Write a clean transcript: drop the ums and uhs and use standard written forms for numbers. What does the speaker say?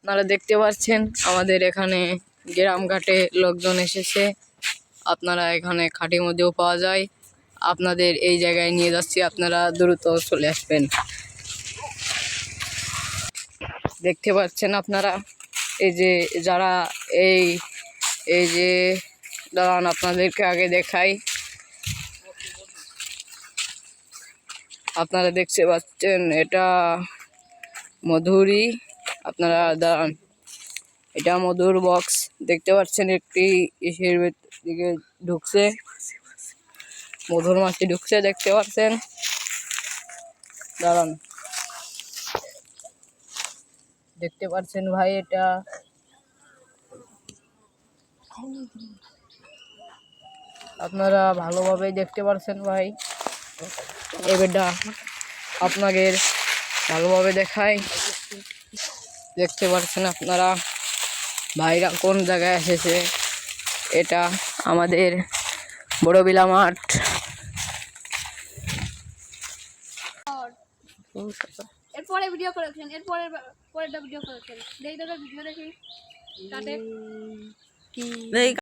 আপনারা দেখতে পাচ্ছেন আমাদের এখানে গ্রাম ঘাটে লোকজন এসেছে। আপনারা এখানে খাঁটি মধ্যেও পাওয়া যায়। আপনাদের এই জায়গায় নিয়ে যাচ্ছি, আপনারা দ্রুত চলে আসবেন। দেখতে পাচ্ছেন আপনারা এই যে যারা এই এই যে দাঁড়ান আপনাদেরকে আগে দেখাই। আপনারা দেখতে পাচ্ছেন এটা মধুরী। আপনারা দাঁড়ান, এটা মধুর বক্স দেখতে পাচ্ছেন, একটি ইসের দিকে ঢুকছে, মধুর মাছি ঢুকছে দেখতে পাচ্ছেন। দাঁড়ান, দেখতে পাচ্ছেন ভাই, এটা আপনারা ভালোভাবে দেখতে পাচ্ছেন ভাই। এবারটা আপনাদের ভালোভাবে দেখায়। দেখতে পাচ্ছেন আপনারা ভাইরা কোন জায়গায় এসেছে। এটা আমাদের বড়বিলা মাঠ। এরপরে ভিডিও করেছেন, পরেরটা ভিডিও করেছেন, দেখি ভিডিও দেখি তাতে